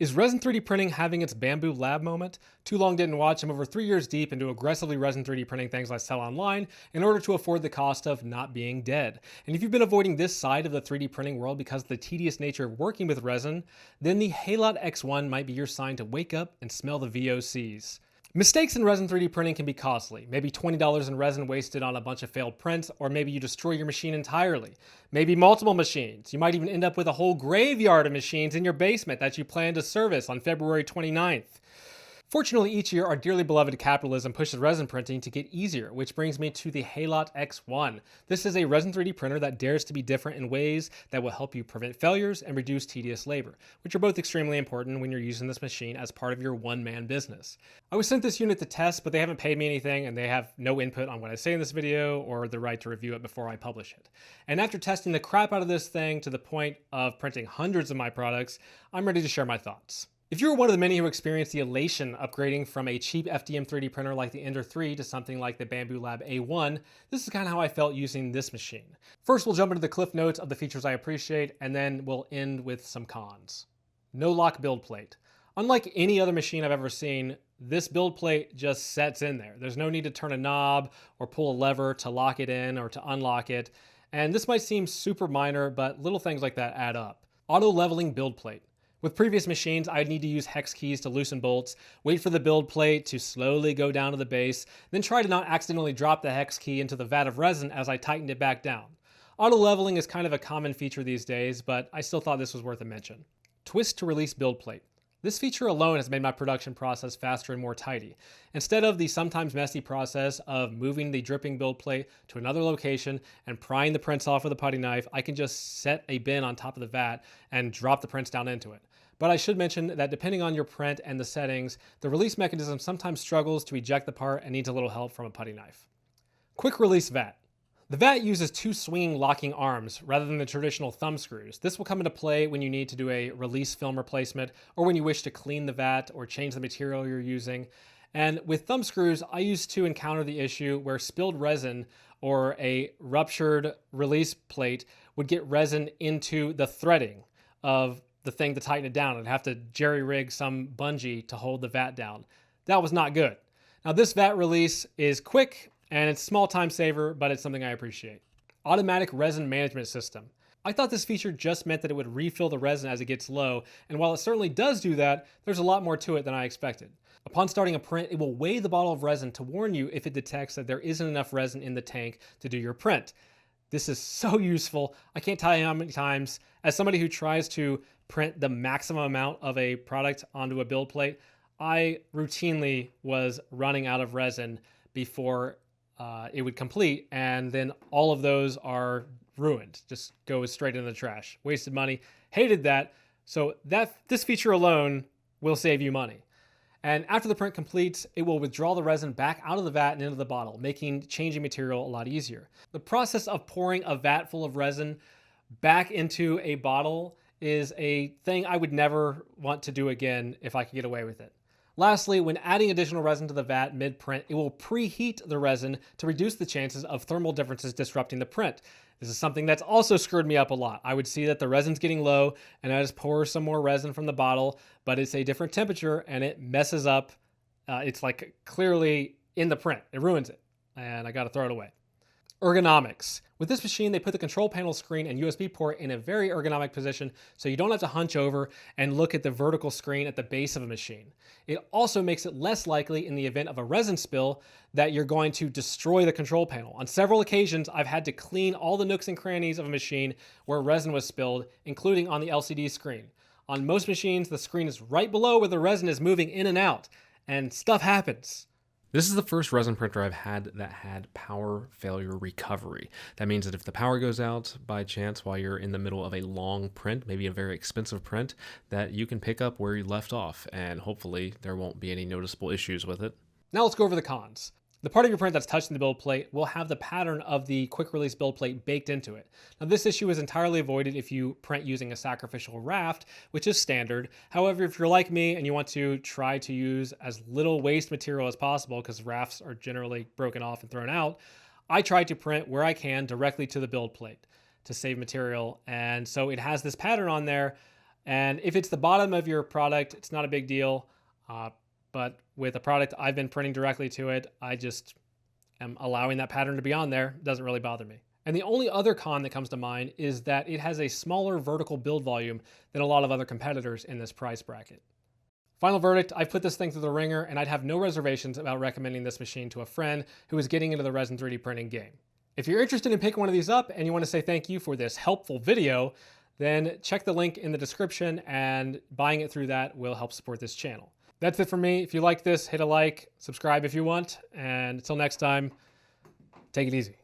Is resin 3D printing having its bamboo lab moment? Too long didn't watch. I'm over 3 years deep into aggressively resin 3D printing things I sell online in order to afford the cost of not being dead. And if you've been avoiding this side of the 3D printing world because of the tedious nature of working with resin, then the Halot-X1 might be your sign to wake up and smell the VOCs. Mistakes in resin 3D printing can be costly. Maybe $20 in resin wasted on a bunch of failed prints, or maybe you destroy your machine entirely. Maybe multiple machines. You might even end up with a whole graveyard of machines in your basement that you plan to service on February 29th. Fortunately, each year our dearly beloved capitalism pushes resin printing to get easier, which brings me to the Halot-X1. This is a resin 3D printer that dares to be different in ways that will help you prevent failures and reduce tedious labor, which are both extremely important when you're using this machine as part of your one-man business. I was sent this unit to test, but they haven't paid me anything and they have no input on what I say in this video or the right to review it before I publish it. And after testing the crap out of this thing to the point of printing hundreds of my products, I'm ready to share my thoughts. If you're one of the many who experienced the elation upgrading from a cheap FDM 3D printer like the Ender 3 to something like the Bambu Lab A1, this is kind of how I felt using this machine. First, we'll jump into the cliff notes of the features I appreciate, and then we'll end with some cons. No lock build plate. Unlike any other machine I've ever seen, this build plate just sets in there. There's no need to turn a knob or pull a lever to lock it in or to unlock it. And this might seem super minor, but little things like that add up. Auto leveling build plate. With previous machines, I'd need to use hex keys to loosen bolts, wait for the build plate to slowly go down to the base, then try to not accidentally drop the hex key into the vat of resin as I tightened it back down. Auto leveling is kind of a common feature these days, but I still thought this was worth a mention. Twist to release build plate. This feature alone has made my production process faster and more tidy. Instead of the sometimes messy process of moving the dripping build plate to another location and prying the prints off with a putty knife, I can just set a bin on top of the vat and drop the prints down into it. But I should mention that depending on your print and the settings, the release mechanism sometimes struggles to eject the part and needs a little help from a putty knife. Quick release vat. The vat uses two swinging locking arms rather than the traditional thumb screws. This will come into play when you need to do a release film replacement or when you wish to clean the vat or change the material you're using. And with thumb screws, I used to encounter the issue where spilled resin or a ruptured release plate would get resin into the threading of the thing to tighten it down. I'd have to jerry-rig some bungee to hold the vat down. That was not good. Now this vat release is quick and it's a small time saver, but it's something I appreciate. Automatic resin management system. I thought this feature just meant that it would refill the resin as it gets low, and while it certainly does do that, there's a lot more to it than I expected. Upon starting a print, it will weigh the bottle of resin to warn you if it detects that there isn't enough resin in the tank to do your print. This is so useful. I can't tell you how many times, as somebody who tries to print the maximum amount of a product onto a build plate, I routinely was running out of resin before it would complete, and then all of those are ruined. Just goes straight into the trash. Wasted money. Hated that. So this feature alone will save you money. And after the print completes, it will withdraw the resin back out of the vat and into the bottle, making changing material a lot easier. The process of pouring a vat full of resin back into a bottle is a thing I would never want to do again if I could get away with it. Lastly, when adding additional resin to the vat mid-print, it will preheat the resin to reduce the chances of thermal differences disrupting the print. This is something that's also screwed me up a lot. I would see that the resin's getting low and I just pour some more resin from the bottle, but it's a different temperature and it messes up. It's like clearly in the print. It ruins it and I got to throw it away. Ergonomics. With this machine, they put the control panel screen and USB port in a very ergonomic position so you don't have to hunch over and look at the vertical screen at the base of a machine. It also makes it less likely in the event of a resin spill that you're going to destroy the control panel. On several occasions, I've had to clean all the nooks and crannies of a machine where resin was spilled, including on the LCD screen. On most machines, the screen is right below where the resin is moving in and out, and stuff happens. This is the first resin printer I've had that had power failure recovery. That means that if the power goes out by chance while you're in the middle of a long print, maybe a very expensive print, that you can pick up where you left off, and hopefully there won't be any noticeable issues with it. Now let's go over the cons. The part of your print that's touching the build plate will have the pattern of the quick release build plate baked into it. Now this issue is entirely avoided if you print using a sacrificial raft, which is standard. However, if you're like me and you want to try to use as little waste material as possible, because rafts are generally broken off and thrown out, I try to print where I can directly to the build plate to save material. And so it has this pattern on there And if it's the bottom of your product, it's not a big deal. But with a product I've been printing directly to it, I just am allowing that pattern to be on there. It doesn't really bother me. And the only other con that comes to mind is that it has a smaller vertical build volume than a lot of other competitors in this price bracket. Final verdict, I've put this thing through the ringer, and I'd have no reservations about recommending this machine to a friend who is getting into the resin 3D printing game. If you're interested in picking one of these up and you want to say thank you for this helpful video, then check the link in the description, and buying it through that will help support this channel. That's it for me. If you like this, hit a like, subscribe if you want, and until next time, take it easy.